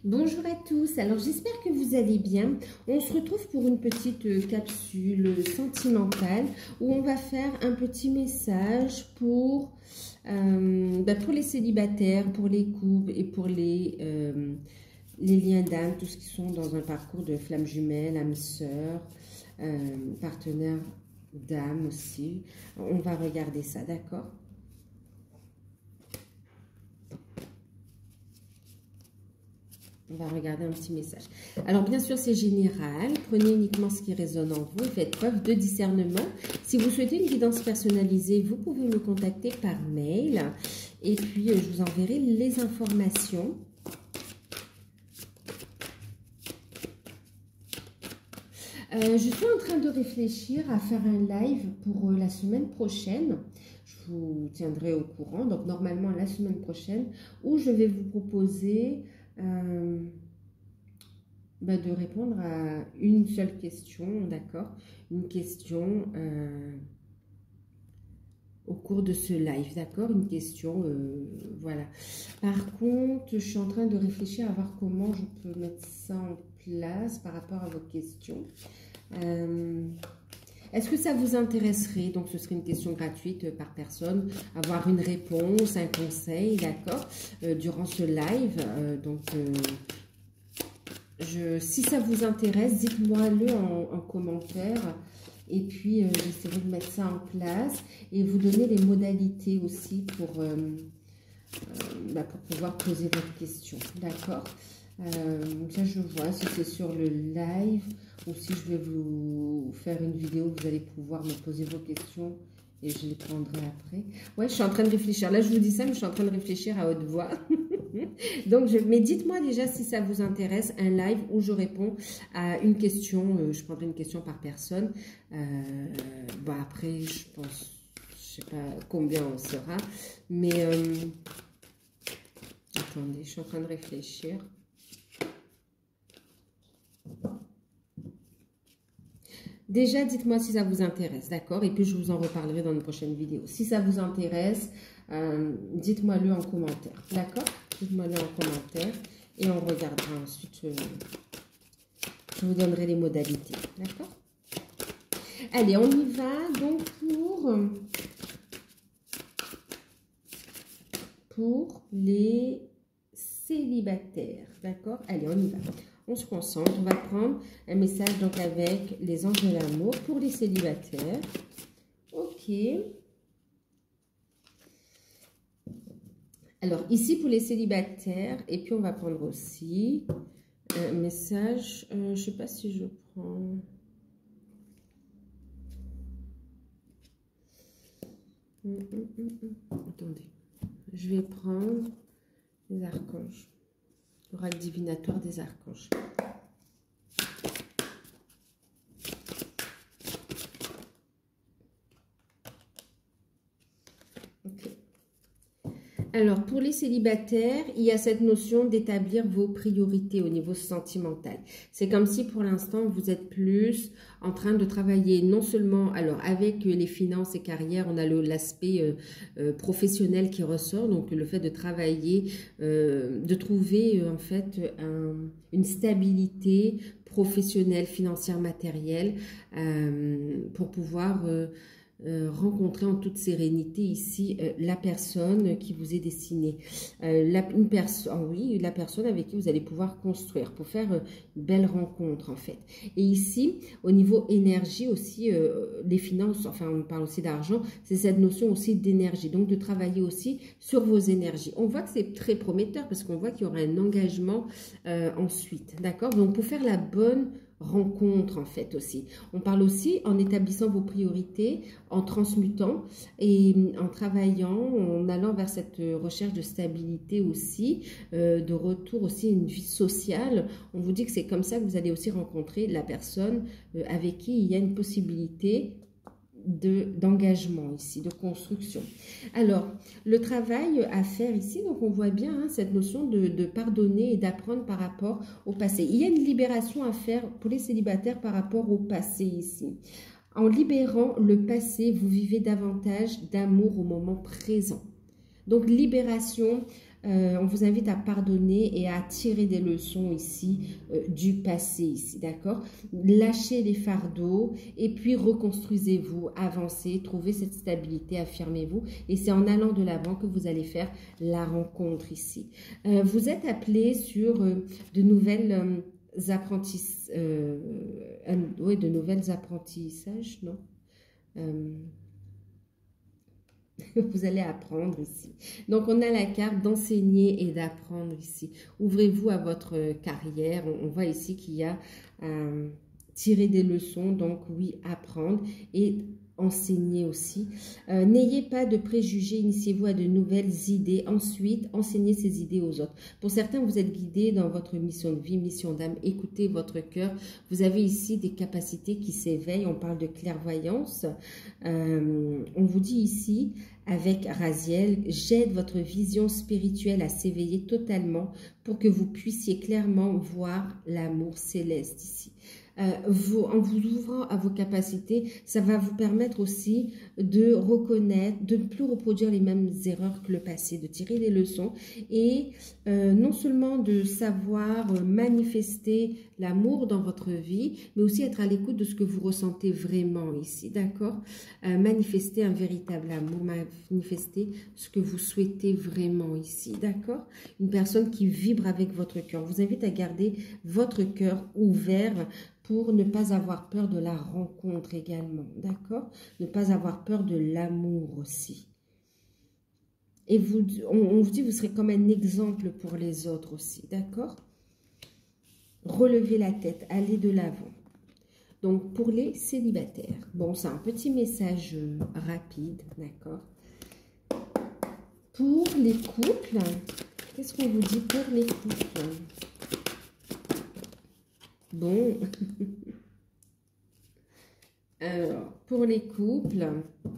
Bonjour à tous, alors j'espère que vous allez bien. On se retrouve pour une petite capsule sentimentale où on va faire un petit message pour les célibataires, pour les couples et pour les liens d'âme, tous ceux qui sont dans un parcours de flamme jumelle, âme sœur, partenaire d'âme aussi. On va regarder ça, d'accord ? On va regarder un petit message. Alors, bien sûr, c'est général. Prenez uniquement ce qui résonne en vous. Faites preuve de discernement. Si vous souhaitez une guidance personnalisée, vous pouvez me contacter par mail. Et puis, je vous enverrai les informations. Je suis en train de réfléchir à faire un live pour la semaine prochaine. Je vous tiendrai au courant. Donc, normalement, la semaine prochaine, où je vais vous proposer... de répondre à une seule question, d'accord? Une question au cours de ce live, d'accord? Une question, voilà. Par contre, je suis en train de réfléchir à voir comment je peux mettre ça en place par rapport à vos questions. Est-ce que ça vous intéresserait? Donc, ce serait une question gratuite par personne, avoir une réponse, un conseil, d'accord, durant ce live. Si ça vous intéresse, dites-moi-le en commentaire. Et puis, j'essaierai de mettre ça en place et vous donner les modalités aussi pour pouvoir poser votre question, d'accord? Ça, je vois si c'est sur le live ou si je vais vous faire une vidéo où vous allez pouvoir me poser vos questions et je les prendrai après. Ouais, je suis en train de réfléchir. Là, je vous dis ça, mais je suis en train de réfléchir à haute voix. Donc, mais dites-moi déjà si ça vous intéresse, un live où je réponds à une question. Je prendrai une question par personne. Après, je pense, je sais pas combien on sera. Mais, attendez, je suis en train de réfléchir. Déjà, dites-moi si ça vous intéresse, d'accord? Et puis, je vous en reparlerai dans une prochaine vidéo. Si ça vous intéresse, dites-moi-le en commentaire, d'accord? Dites-moi-le en commentaire et on regardera ensuite. Je vous donnerai les modalités, d'accord? Allez, on y va donc pour les célibataires, d'accord? Allez, on y va. On se concentre, on va prendre un message donc avec les anges de l'amour pour les célibataires. Ok. Alors, ici pour les célibataires, et puis on va prendre aussi un message, je ne sais pas si je prends... Attendez, je vais prendre les archanges. L'oracle divinatoire des archanges. Ok. Alors, pour les célibataires, il y a cette notion d'établir vos priorités au niveau sentimental. C'est comme si pour l'instant, vous êtes plus en train de travailler non seulement, alors avec les finances et carrières, on a l'aspect professionnel qui ressort, donc le fait de travailler, de trouver en fait une stabilité professionnelle, financière, matérielle, pour pouvoir... rencontrer en toute sérénité ici la personne qui vous est destinée. La personne avec qui vous allez pouvoir construire pour faire une belle rencontre en fait. Et ici, au niveau énergie aussi, les finances, enfin on parle aussi d'argent, c'est cette notion aussi d'énergie, donc de travailler aussi sur vos énergies. On voit que c'est très prometteur parce qu'on voit qu'il y aura un engagement ensuite, d'accord? Donc pour faire la bonne rencontre en fait aussi. On parle aussi en établissant vos priorités, en transmutant et en travaillant, en allant vers cette recherche de stabilité aussi, de retour aussi à une vie sociale. On vous dit que c'est comme ça que vous allez aussi rencontrer la personne avec qui il y a une possibilité d'engagement ici, de construction. Alors, le travail à faire ici, donc on voit bien cette notion de pardonner et d'apprendre par rapport au passé. Il y a une libération à faire pour les célibataires par rapport au passé ici. En libérant le passé, vous vivez davantage d'amour au moment présent. Donc, libération on vous invite à pardonner et à tirer des leçons ici du passé ici, d'accord? Lâchez les fardeaux et puis reconstruisez-vous, avancez, trouvez cette stabilité, affirmez-vous. Et c'est en allant de l'avant que vous allez faire la rencontre ici. Vous êtes appelé sur de nouvelles oui, de nouvelles apprentissages, non? Vous allez apprendre ici. Donc, on a la carte d'enseigner et d'apprendre ici. Ouvrez-vous à votre carrière. On voit ici qu'il y a tirer des leçons. Donc, oui, apprendre et enseigner aussi. N'ayez pas de préjugés. Initiez-vous à de nouvelles idées. Ensuite, enseignez ces idées aux autres. Pour certains, vous êtes guidés dans votre mission de vie, mission d'âme. Écoutez votre cœur. Vous avez ici des capacités qui s'éveillent. On parle de clairvoyance. On vous dit ici, avec Raziel, j'aide votre vision spirituelle à s'éveiller totalement pour que vous puissiez clairement voir l'amour céleste ici. En vous ouvrant à vos capacités, ça va vous permettre aussi de reconnaître, de ne plus reproduire les mêmes erreurs que le passé, de tirer des leçons et non seulement de savoir manifester l'amour dans votre vie, mais aussi être à l'écoute de ce que vous ressentez vraiment ici, d'accord? Manifester un véritable amour, manifester ce que vous souhaitez vraiment ici, d'accord? Une personne qui vibre avec votre cœur. Je vous invite à garder votre cœur ouvert pour ne pas avoir peur de la rencontre également, d'accord? Ne pas avoir peur de l'amour aussi. Et on vous dit, vous serez comme un exemple pour les autres aussi, d'accord? Relevez la tête, allez de l'avant. Donc, pour les célibataires, bon, c'est un petit message rapide, d'accord? Pour les couples, qu'est-ce qu'on vous dit pour les couples? Bon, alors, pour les couples,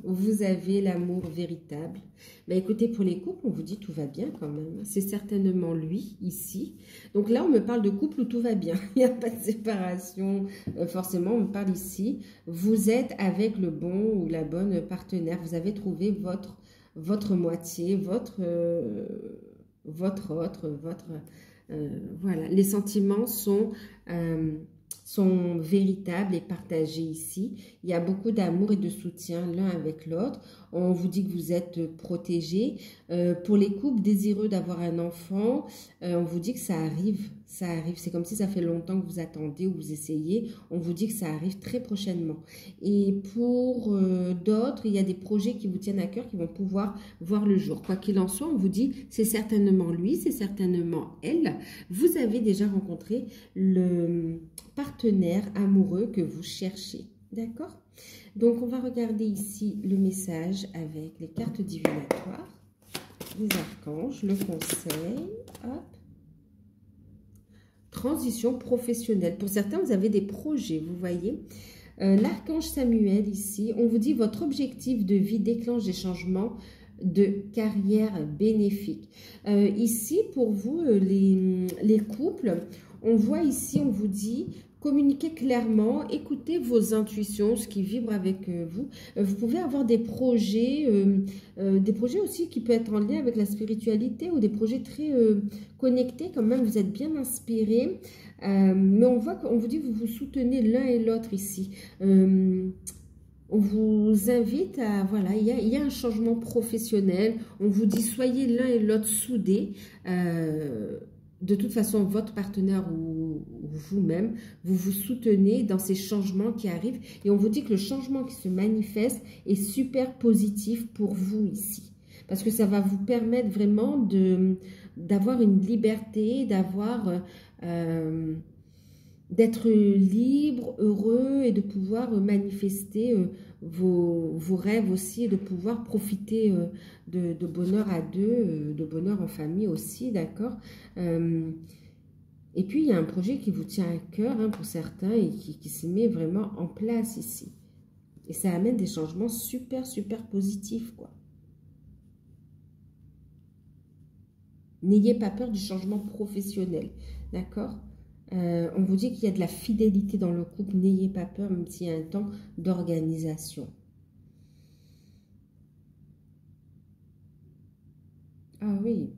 vous avez l'amour véritable. Ben, écoutez, pour les couples, on vous dit tout va bien quand même. C'est certainement lui, ici. Donc là, on me parle de couple où tout va bien. Il n'y a pas de séparation. Forcément, on me parle ici. Vous êtes avec le bon ou la bonne partenaire. Vous avez trouvé votre moitié, votre autre, voilà. Les sentiments sont véritables et partagés ici. Il y a beaucoup d'amour et de soutien l'un avec l'autre. On vous dit que vous êtes protégés. Pour les couples désireux d'avoir un enfant, on vous dit que ça arrive. Ça arrive. C'est comme si ça fait longtemps que vous attendez ou vous essayez. On vous dit que ça arrive très prochainement. Et pour d'autres, il y a des projets qui vous tiennent à cœur qui vont pouvoir voir le jour. Quoi qu'il en soit, on vous dit c'est certainement lui, c'est certainement elle. Vous avez déjà rencontré le partenaire amoureux que vous cherchez. D'accord? Donc, on va regarder ici le message avec les cartes divinatoires, les archanges, le conseil. Hop. Transition professionnelle. Pour certains, vous avez des projets, vous voyez. L'archange Samuel ici, on vous dit votre objectif de vie déclenche des changements de carrière bénéfiques. Ici, pour vous, les couples, on voit ici, on vous dit, communiquez clairement, écoutez vos intuitions, ce qui vibre avec vous. Vous pouvez avoir des projets aussi qui peuvent être en lien avec la spiritualité ou des projets très connectés quand même, vous êtes bien inspirés. Mais on voit qu'on vous dit que vous vous soutenez l'un et l'autre ici. On vous invite à, voilà, il y a un changement professionnel. On vous dit, soyez l'un et l'autre soudés. De toute façon, votre partenaire ou vous-même, vous vous soutenez dans ces changements qui arrivent. Et on vous dit que le changement qui se manifeste est super positif pour vous ici. Parce que ça va vous permettre vraiment d'avoir une liberté, d'être libre, heureux et de pouvoir manifester vos rêves aussi et de pouvoir profiter de bonheur à deux, de bonheur en famille aussi, d'accord? Et puis, il y a un projet qui vous tient à cœur hein, pour certains et qui se met vraiment en place ici. Et ça amène des changements super, super positifs, quoi. N'ayez pas peur du changement professionnel, d'accord? On vous dit qu'il y a de la fidélité dans le couple. N'ayez pas peur, même s'il y a un temps d'organisation. Ah oui.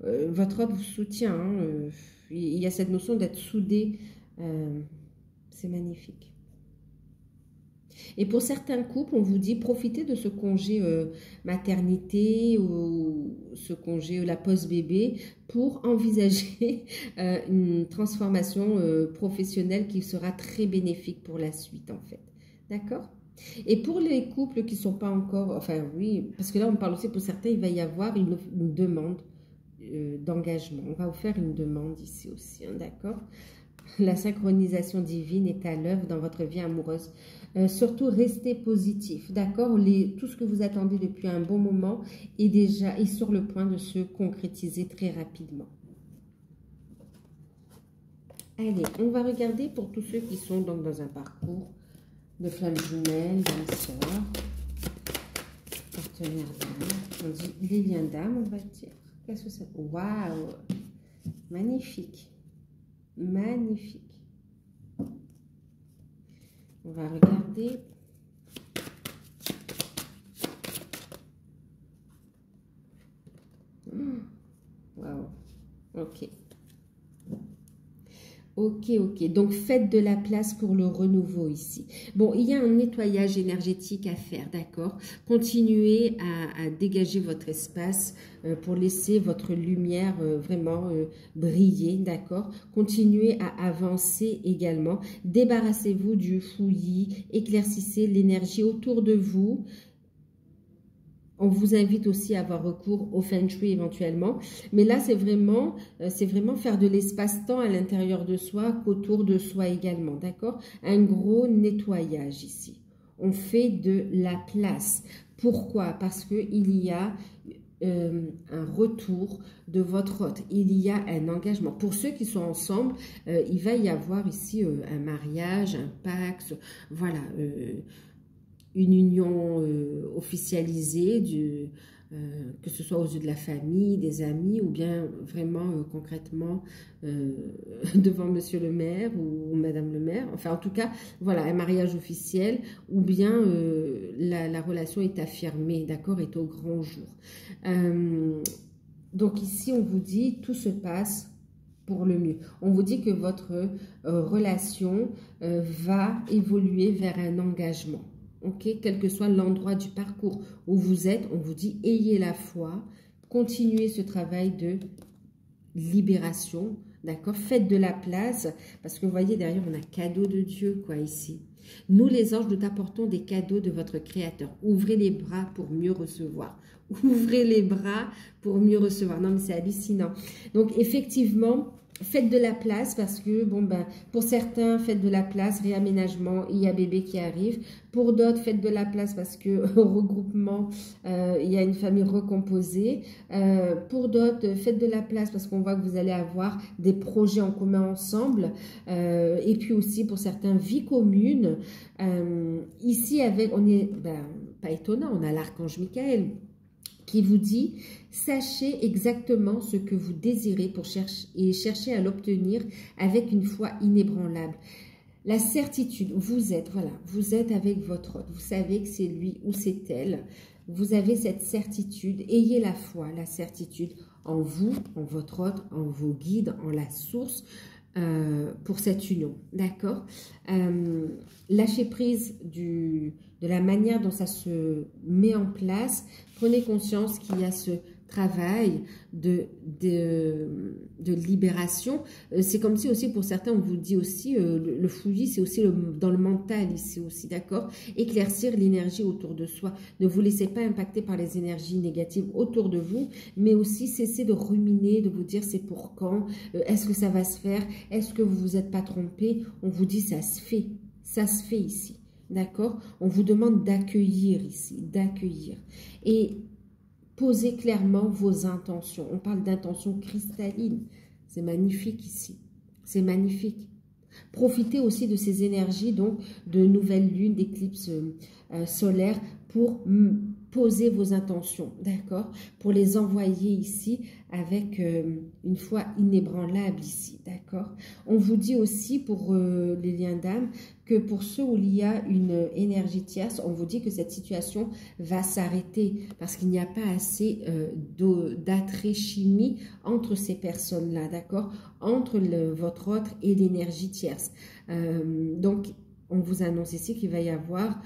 Votre autre vous soutient. Hein, il y a cette notion d'être soudé. C'est magnifique. Et pour certains couples, on vous dit profitez de ce congé maternité ou ce congé la post-bébé pour envisager une transformation professionnelle qui sera très bénéfique pour la suite en fait. D'accord? Et pour les couples qui ne sont pas encore, enfin oui, parce que là on parle aussi pour certains, il va y avoir une demande d'engagement. On va vous faire une demande ici aussi, hein, d'accord? La synchronisation divine est à l'œuvre dans votre vie amoureuse. Surtout, restez positif, d'accord? Tout ce que vous attendez depuis un bon moment est sur le point de se concrétiser très rapidement. Allez, on va regarder pour tous ceux qui sont donc dans un parcours de flammes jumelles, d'âmes sœurs, partenaires d'âme. On dit les liens d'âme, on va dire. Qu'est-ce que c'est? Waouh! Magnifique! Magnifique. On va regarder. Waouh. Ok. Ok, ok. Donc, faites de la place pour le renouveau ici. Bon, il y a un nettoyage énergétique à faire, d'accord? Continuez à dégager votre espace pour laisser votre lumière vraiment briller, d'accord? Continuez à avancer également. Débarrassez-vous du fouillis, éclaircissez l'énergie autour de vous. On vous invite aussi à avoir recours au Feng Shui éventuellement. Mais là, c'est vraiment faire de l'espace-temps à l'intérieur de soi qu'autour de soi également. D'accord? Un gros nettoyage ici. On fait de la place. Pourquoi? Parce qu'il y a un retour de votre hôte. Il y a un engagement. Pour ceux qui sont ensemble, il va y avoir ici un mariage, un pacte, voilà, une union officialisée, que ce soit aux yeux de la famille, des amis, ou bien vraiment concrètement devant monsieur le maire ou madame le maire. Enfin, en tout cas, voilà, un mariage officiel, ou bien la relation est affirmée, d'accord, est au grand jour. Donc ici, on vous dit, tout se passe pour le mieux. On vous dit que votre relation va évoluer vers un engagement. Ok, quel que soit l'endroit du parcours où vous êtes, on vous dit ayez la foi, continuez ce travail de libération, d'accord? Faites de la place, parce que vous voyez derrière, on a cadeau de Dieu, quoi, ici. Nous, les anges, nous t'apportons des cadeaux de votre Créateur. Ouvrez les bras pour mieux recevoir. Ouvrez les bras pour mieux recevoir. Non, mais c'est hallucinant. Donc, effectivement, faites de la place parce que, bon, ben, pour certains, faites de la place, réaménagement, il y a bébé qui arrive. Pour d'autres, faites de la place parce que au regroupement, il y a une famille recomposée. Pour d'autres, faites de la place parce qu'on voit que vous allez avoir des projets en commun ensemble. Et puis aussi, pour certains, vie commune. Ici, on est, ben, pas étonnant, on a l'archange Michael qui vous dit « Sachez exactement ce que vous désirez pour chercher à l'obtenir avec une foi inébranlable. » La certitude, vous êtes avec votre hôte, vous savez que c'est lui ou c'est elle. Vous avez cette certitude, ayez la foi, la certitude en vous, en votre hôte, en vos guides, en la source, pour cette union, d'accord? Lâchez prise de la manière dont ça se met en place. Prenez conscience qu'il y a ce travail de libération. C'est comme si aussi pour certains, on vous dit aussi, le fouillis, c'est aussi dans le mental ici aussi, d'accord? Éclaircir l'énergie autour de soi. Ne vous laissez pas impacter par les énergies négatives autour de vous, mais aussi cessez de ruminer, de vous dire c'est pour quand, est-ce que ça va se faire, est-ce que vous vous êtes pas trompé? On vous dit ça se fait ici. D'accord? On vous demande d'accueillir ici, d'accueillir. Et posez clairement vos intentions. On parle d'intentions cristallines. C'est magnifique ici. C'est magnifique. Profitez aussi de ces énergies, donc, de nouvelles lunes, d'éclipses solaires pour posez vos intentions, d'accord? Pour les envoyer ici avec une foi inébranlable ici, d'accord? On vous dit aussi pour les liens d'âme que pour ceux où il y a une énergie tierce, on vous dit que cette situation va s'arrêter parce qu'il n'y a pas assez d'attrait chimie entre ces personnes-là, d'accord? Entre votre autre et l'énergie tierce. Donc, on vous annonce ici qu'il va y avoir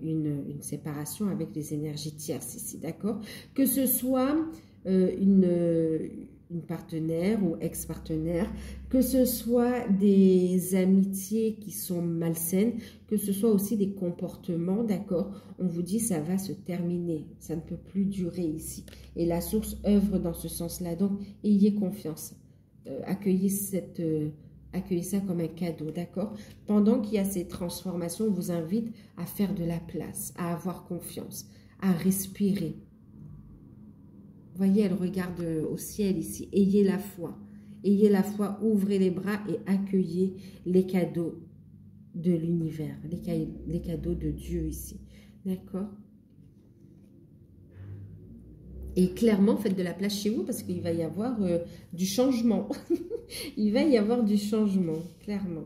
une séparation avec les énergies tierces ici, d'accord? Que ce soit une partenaire ou ex-partenaire, que ce soit des amitiés qui sont malsaines, que ce soit aussi des comportements, d'accord? On vous dit ça va se terminer, ça ne peut plus durer ici. Et la source œuvre dans ce sens-là, donc ayez confiance. Accueillez ça comme un cadeau, d'accord? Pendant qu'il y a ces transformations, on vous invite à faire de la place, à avoir confiance, à respirer. Voyez, elle regarde au ciel ici. Ayez la foi. Ayez la foi, ouvrez les bras et accueillez les cadeaux de l'univers, les cadeaux de Dieu ici. D'accord? Et clairement, faites de la place chez vous parce qu'il va y avoir du changement. Il va y avoir du changement, clairement.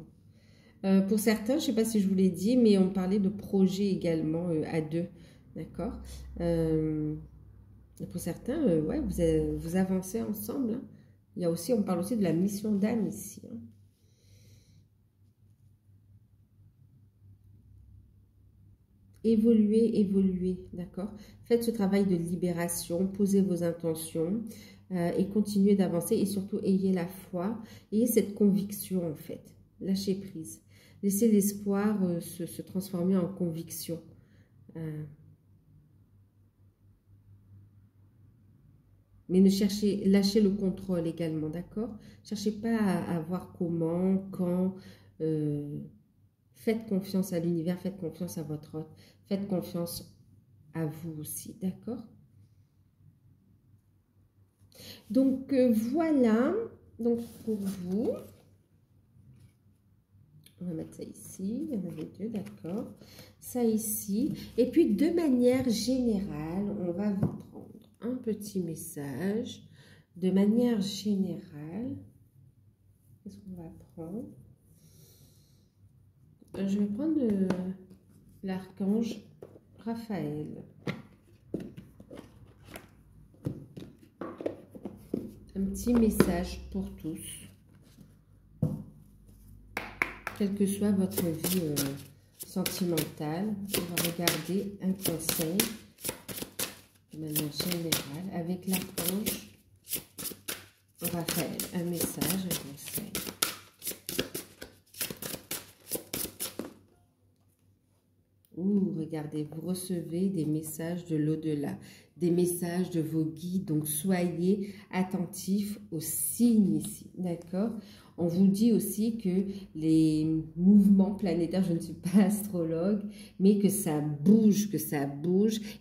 Pour certains, je ne sais pas si je vous l'ai dit, mais on parlait de projet également à deux. D'accord? Pour certains, ouais, vous avancez ensemble. Hein. Il y a aussi, on parle aussi de la mission d'âme ici. Hein. Évoluez, d'accord? Faites ce travail de libération, posez vos intentions et continuez d'avancer et surtout ayez la foi, ayez cette conviction en fait. Lâchez prise. Laissez l'espoir se transformer en conviction. Mais lâchez le contrôle également, d'accord? Cherchez pas à voir comment, quand. Faites confiance à l'univers, faites confiance à votre hôte, faites confiance à vous aussi, d'accord? Donc, voilà. Donc, pour vous, on va mettre ça ici. Il y en avait deux, d'accord? Ça ici. Et puis, de manière générale, on va vous prendre un petit message. De manière générale, qu'est-ce qu'on va prendre? Je vais prendre l'archange Raphaël. Un petit message pour tous. Quelle que soit votre vie sentimentale, on va regarder un conseil de manière générale avec l'archange Raphaël. Un message, un conseil. Ouh, regardez, vous recevez des messages de l'au-delà, des messages de vos guides, donc soyez attentifs aux signes ici, d'accord? On vous dit aussi que les mouvements planétaires, je ne suis pas astrologue, mais que ça bouge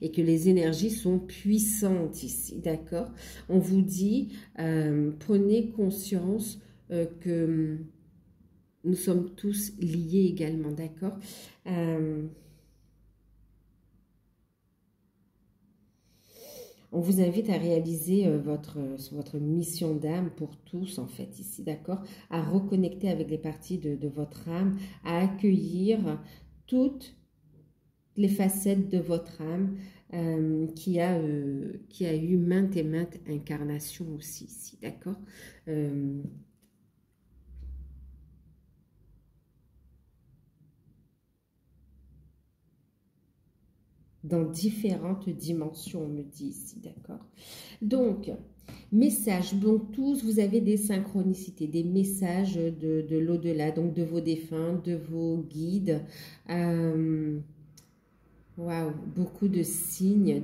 et que les énergies sont puissantes ici, d'accord? On vous dit, prenez conscience que nous sommes tous liés également, d'accord? On vous invite à réaliser votre mission d'âme pour tous, en fait, ici, d'accord? À reconnecter avec les parties de votre âme, à accueillir toutes les facettes de votre âme qui a eu maintes et maintes incarnations aussi, ici, d'accord? Dans différentes dimensions, on me dit ici, d'accord? Donc, messages, donc tous, vous avez des synchronicités, des messages de l'au-delà, donc de vos défunts, de vos guides. Waouh, beaucoup de signes,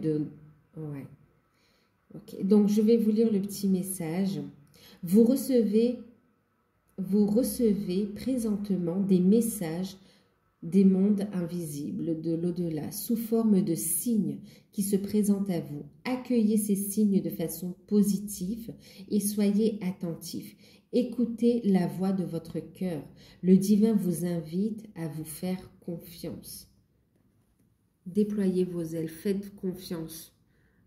ouais. Ok, donc je vais vous lire le petit message. Vous recevez présentement des messages des mondes invisibles, de l'au-delà, sous forme de signes qui se présentent à vous. Accueillez ces signes de façon positive et soyez attentifs. Écoutez la voix de votre cœur. Le divin vous invite à vous faire confiance. Déployez vos ailes, faites confiance,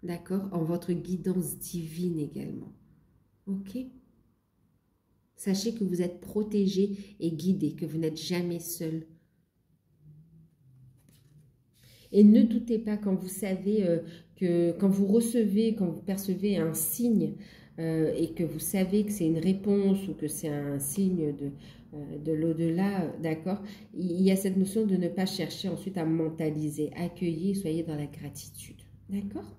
d'accord, en votre guidance divine également. Ok? Sachez que vous êtes protégé et guidé, que vous n'êtes jamais seul. Et ne doutez pas quand vous savez que quand vous recevez, quand vous percevez un signe et que vous savez que c'est une réponse ou que c'est un signe de l'au-delà, d'accord, il y a cette notion de ne pas chercher ensuite à mentaliser. Accueillez, soyez dans la gratitude. D'accord?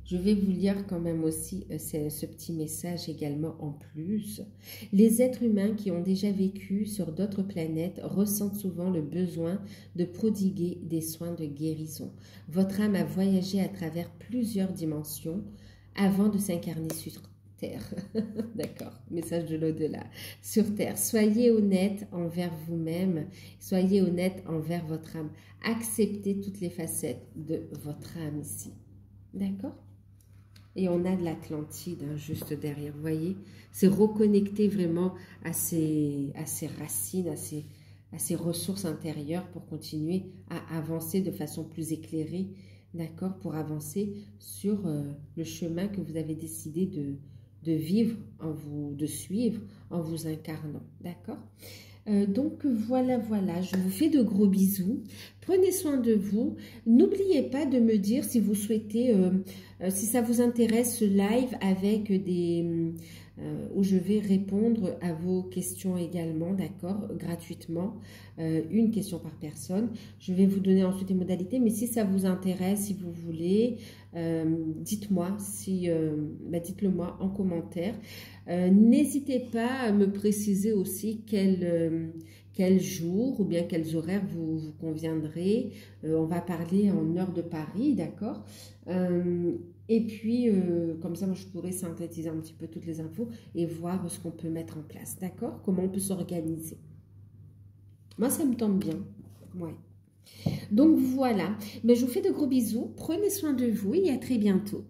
Je vais vous lire quand même aussi ce petit message également en plus. Les êtres humains qui ont déjà vécu sur d'autres planètes ressentent souvent le besoin de prodiguer des soins de guérison. Votre âme a voyagé à travers plusieurs dimensions avant de s'incarner sur Terre. D'accord, message de l'au-delà. Sur Terre, soyez honnête envers vous-même, soyez honnête envers votre âme. Acceptez toutes les facettes de votre âme ici. D'accord? Et on a de l'Atlantide hein, juste derrière, vous voyez. C'est reconnecter vraiment à ses racines, à ses ressources intérieures pour continuer à avancer de façon plus éclairée, d'accord, pour avancer sur le chemin que vous avez décidé de vivre, de suivre en vous incarnant, d'accord. Donc voilà, je vous fais de gros bisous. Prenez soin de vous. N'oubliez pas de me dire si vous souhaitez, si ça vous intéresse, ce live avec où je vais répondre à vos questions également, d'accord, gratuitement, une question par personne. Je vais vous donner ensuite les modalités, mais si ça vous intéresse, si vous voulez, dites-moi, dites-le moi en commentaire. N'hésitez pas à me préciser aussi quel jour ou bien quels horaires vous conviendrez. On va parler en heure de Paris, d'accord. Et puis, comme ça, moi, je pourrais synthétiser un petit peu toutes les infos et voir ce qu'on peut mettre en place, d'accord? Comment on peut s'organiser. Moi, ça me tombe bien, ouais. Donc, voilà. Mais je vous fais de gros bisous. Prenez soin de vous et à très bientôt.